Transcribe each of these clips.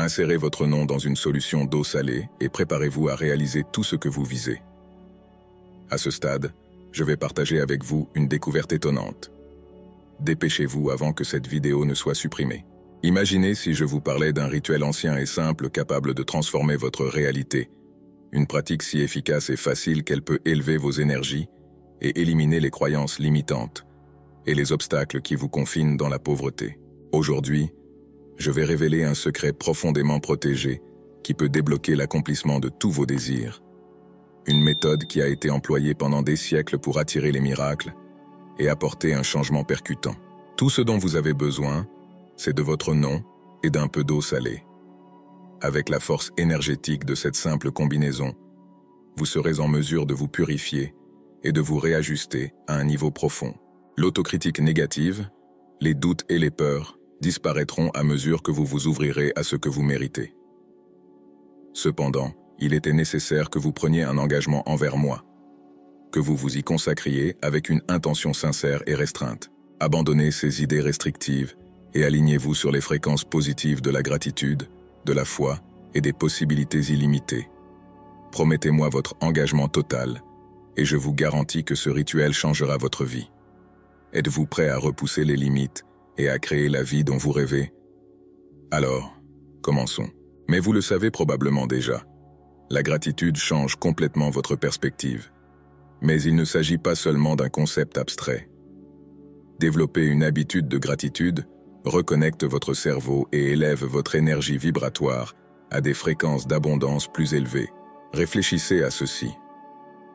Insérez votre nom dans une solution d'eau salée et préparez-vous à réaliser tout ce que vous visez. À ce stade, je vais partager avec vous une découverte étonnante. Dépêchez-vous avant que cette vidéo ne soit supprimée. Imaginez si je vous parlais d'un rituel ancien et simple capable de transformer votre réalité. Une pratique si efficace et facile qu'elle peut élever vos énergies et éliminer les croyances limitantes et les obstacles qui vous confinent dans la pauvreté. Aujourd'hui, je vais révéler un secret profondément protégé qui peut débloquer l'accomplissement de tous vos désirs. Une méthode qui a été employée pendant des siècles pour attirer les miracles et apporter un changement percutant. Tout ce dont vous avez besoin, c'est de votre nom et d'un peu d'eau salée. Avec la force énergétique de cette simple combinaison, vous serez en mesure de vous purifier et de vous réajuster à un niveau profond. L'autocritique négative, les doutes et les peurs disparaîtront à mesure que vous vous ouvrirez à ce que vous méritez. Cependant, il était nécessaire que vous preniez un engagement envers moi, que vous vous y consacriez avec une intention sincère et restreinte. Abandonnez ces idées restrictives et alignez-vous sur les fréquences positives de la gratitude, de la foi et des possibilités illimitées. Promettez-moi votre engagement total et je vous garantis que ce rituel changera votre vie. Êtes-vous prêt à repousser les limites et à créer la vie dont vous rêvez? Alors, commençons. Mais vous le savez probablement déjà, la gratitude change complètement votre perspective. Mais il ne s'agit pas seulement d'un concept abstrait. Développer une habitude de gratitude reconnecte votre cerveau et élève votre énergie vibratoire à des fréquences d'abondance plus élevées. Réfléchissez à ceci.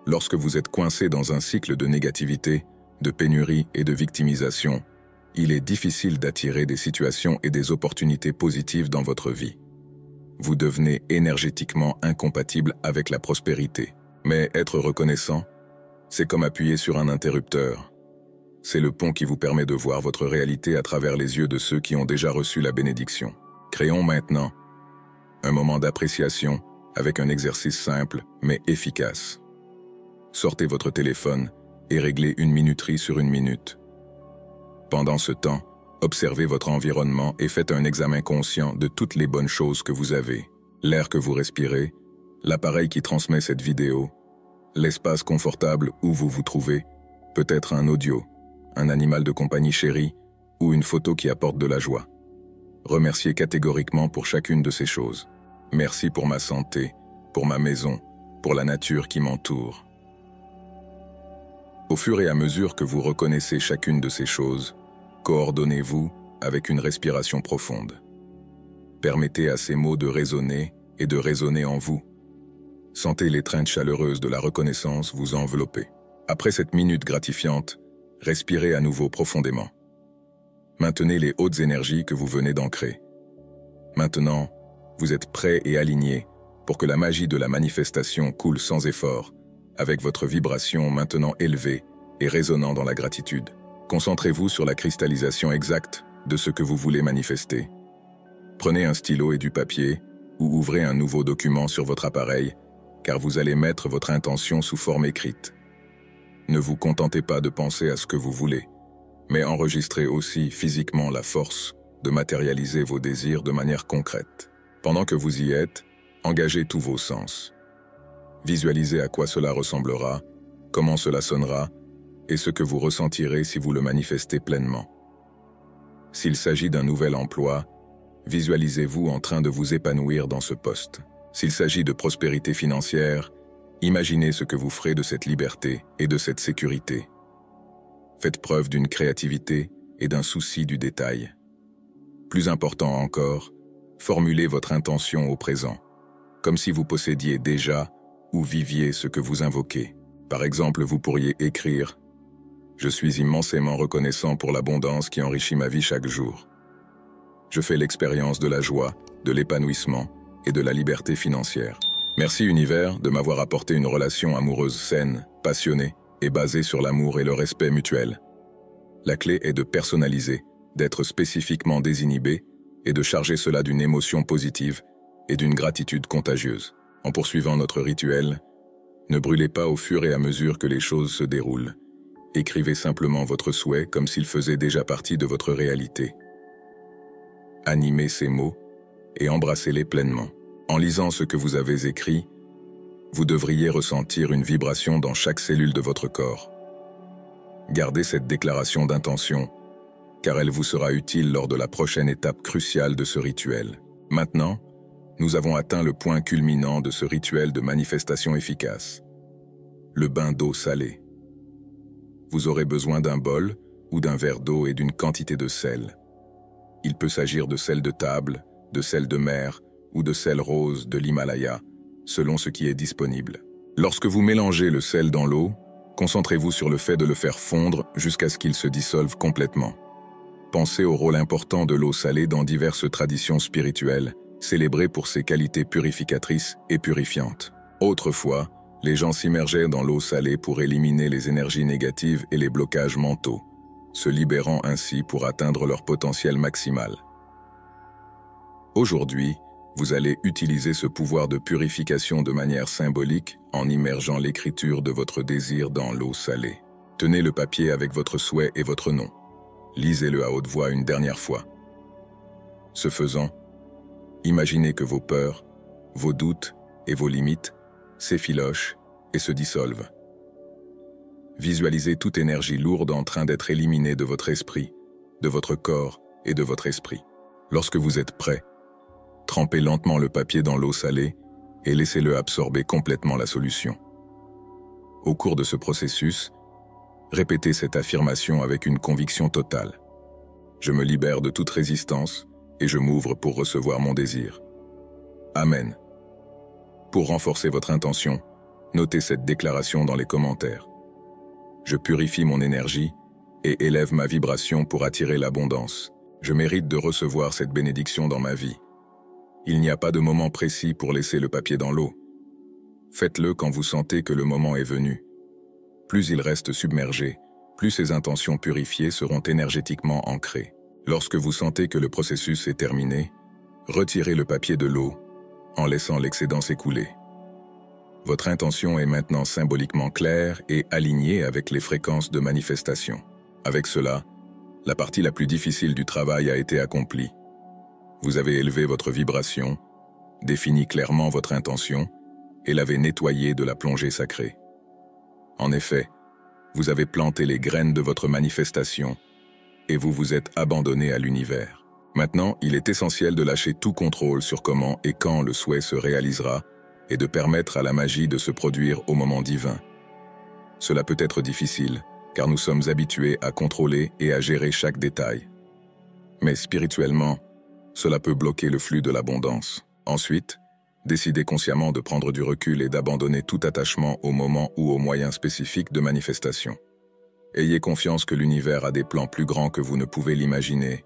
Lorsque vous êtes coincé dans un cycle de négativité, de pénurie et de victimisation, il est difficile d'attirer des situations et des opportunités positives dans votre vie. Vous devenez énergétiquement incompatible avec la prospérité. Mais être reconnaissant, c'est comme appuyer sur un interrupteur. C'est le pont qui vous permet de voir votre réalité à travers les yeux de ceux qui ont déjà reçu la bénédiction. Créons maintenant un moment d'appréciation avec un exercice simple mais efficace. Sortez votre téléphone et réglez une minuterie sur une minute. Pendant ce temps, observez votre environnement et faites un examen conscient de toutes les bonnes choses que vous avez. L'air que vous respirez, l'appareil qui transmet cette vidéo, l'espace confortable où vous vous trouvez, peut-être un audio, un animal de compagnie chéri ou une photo qui apporte de la joie. Remerciez catégoriquement pour chacune de ces choses. Merci pour ma santé, pour ma maison, pour la nature qui m'entoure. Au fur et à mesure que vous reconnaissez chacune de ces choses, coordonnez-vous avec une respiration profonde. Permettez à ces mots de résonner et de résonner en vous. Sentez l'étreinte chaleureuse de la reconnaissance vous envelopper. Après cette minute gratifiante, respirez à nouveau profondément. Maintenez les hautes énergies que vous venez d'ancrer. Maintenant, vous êtes prêt et aligné pour que la magie de la manifestation coule sans effort, avec votre vibration maintenant élevée et résonnant dans la gratitude. Concentrez-vous sur la cristallisation exacte de ce que vous voulez manifester. Prenez un stylo et du papier ou ouvrez un nouveau document sur votre appareil, car vous allez mettre votre intention sous forme écrite. Ne vous contentez pas de penser à ce que vous voulez, mais enregistrez aussi physiquement la force de matérialiser vos désirs de manière concrète. Pendant que vous y êtes, engagez tous vos sens. Visualisez à quoi cela ressemblera, comment cela sonnera, et ce que vous ressentirez si vous le manifestez pleinement. S'il s'agit d'un nouvel emploi, visualisez-vous en train de vous épanouir dans ce poste. S'il s'agit de prospérité financière, imaginez ce que vous ferez de cette liberté et de cette sécurité. Faites preuve d'une créativité et d'un souci du détail. Plus important encore, formulez votre intention au présent, comme si vous possédiez déjà ou viviez ce que vous invoquez. Par exemple, vous pourriez écrire « Je suis immensément reconnaissant pour l'abondance qui enrichit ma vie chaque jour. Je fais l'expérience de la joie, de l'épanouissement et de la liberté financière. Merci univers de m'avoir apporté une relation amoureuse saine, passionnée et basée sur l'amour et le respect mutuel. La clé est de personnaliser, d'être spécifiquement désinhibé et de charger cela d'une émotion positive et d'une gratitude contagieuse. En poursuivant notre rituel, ne brûlez pas au fur et à mesure que les choses se déroulent. Écrivez simplement votre souhait comme s'il faisait déjà partie de votre réalité. Animez ces mots et embrassez-les pleinement. En lisant ce que vous avez écrit, vous devriez ressentir une vibration dans chaque cellule de votre corps. Gardez cette déclaration d'intention, car elle vous sera utile lors de la prochaine étape cruciale de ce rituel. Maintenant, nous avons atteint le point culminant de ce rituel de manifestation efficace. Le bain d'eau salée. Vous aurez besoin d'un bol ou d'un verre d'eau et d'une quantité de sel. Il peut s'agir de sel de table, de sel de mer ou de sel rose de l'Himalaya, selon ce qui est disponible. Lorsque vous mélangez le sel dans l'eau, concentrez-vous sur le fait de le faire fondre jusqu'à ce qu'il se dissolve complètement. Pensez au rôle important de l'eau salée dans diverses traditions spirituelles, célébrées pour ses qualités purificatrices et purifiantes. Autrefois, les gens s'immergeaient dans l'eau salée pour éliminer les énergies négatives et les blocages mentaux, se libérant ainsi pour atteindre leur potentiel maximal. Aujourd'hui, vous allez utiliser ce pouvoir de purification de manière symbolique en immergeant l'écriture de votre désir dans l'eau salée. Tenez le papier avec votre souhait et votre nom. Lisez-le à haute voix une dernière fois. Ce faisant, imaginez que vos peurs, vos doutes et vos limites s'effilochent et se dissolvent. Visualisez toute énergie lourde en train d'être éliminée de votre esprit, de votre corps et de votre esprit. Lorsque vous êtes prêt, trempez lentement le papier dans l'eau salée et laissez-le absorber complètement la solution. Au cours de ce processus, répétez cette affirmation avec une conviction totale. Je me libère de toute résistance et je m'ouvre pour recevoir mon désir. Amen. Pour renforcer votre intention, notez cette déclaration dans les commentaires. Je purifie mon énergie et élève ma vibration pour attirer l'abondance. Je mérite de recevoir cette bénédiction dans ma vie. Il n'y a pas de moment précis pour laisser le papier dans l'eau. Faites-le quand vous sentez que le moment est venu. Plus il reste submergé, plus ces intentions purifiées seront énergétiquement ancrées. Lorsque vous sentez que le processus est terminé, retirez le papier de l'eau en laissant l'excédent s'écouler. Votre intention est maintenant symboliquement claire et alignée avec les fréquences de manifestation. Avec cela, la partie la plus difficile du travail a été accomplie. Vous avez élevé votre vibration, défini clairement votre intention et l'avez nettoyée de la plongée sacrée. En effet, vous avez planté les graines de votre manifestation et vous vous êtes abandonné à l'univers. Maintenant, il est essentiel de lâcher tout contrôle sur comment et quand le souhait se réalisera et de permettre à la magie de se produire au moment divin. Cela peut être difficile, car nous sommes habitués à contrôler et à gérer chaque détail. Mais spirituellement, cela peut bloquer le flux de l'abondance. Ensuite, décidez consciemment de prendre du recul et d'abandonner tout attachement au moment ou aux moyens spécifiques de manifestation. Ayez confiance que l'univers a des plans plus grands que vous ne pouvez l'imaginer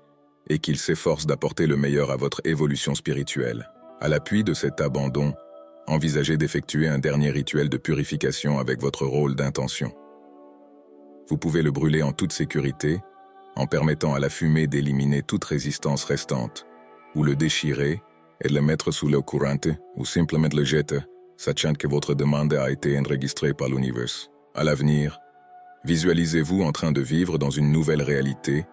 et qu'il s'efforce d'apporter le meilleur à votre évolution spirituelle. À l'appui de cet abandon, envisagez d'effectuer un dernier rituel de purification avec votre rôle d'intention. Vous pouvez le brûler en toute sécurité, en permettant à la fumée d'éliminer toute résistance restante, ou le déchirer et le mettre sous l'eau courante, ou simplement le jeter, sachant que votre demande a été enregistrée par l'univers. À l'avenir, visualisez-vous en train de vivre dans une nouvelle réalité,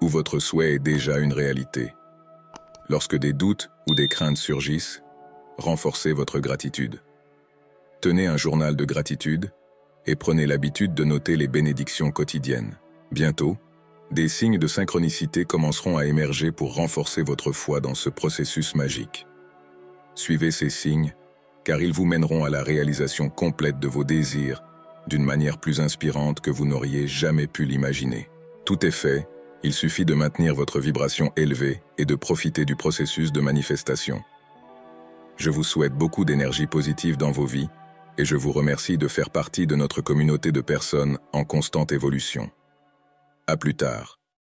où votre souhait est déjà une réalité. Lorsque des doutes ou des craintes surgissent, renforcez votre gratitude. Tenez un journal de gratitude et prenez l'habitude de noter les bénédictions quotidiennes. Bientôt, des signes de synchronicité commenceront à émerger pour renforcer votre foi dans ce processus magique. Suivez ces signes, car ils vous mèneront à la réalisation complète de vos désirs d'une manière plus inspirante que vous n'auriez jamais pu l'imaginer. Tout est fait, il suffit de maintenir votre vibration élevée et de profiter du processus de manifestation. Je vous souhaite beaucoup d'énergie positive dans vos vies et je vous remercie de faire partie de notre communauté de personnes en constante évolution. À plus tard.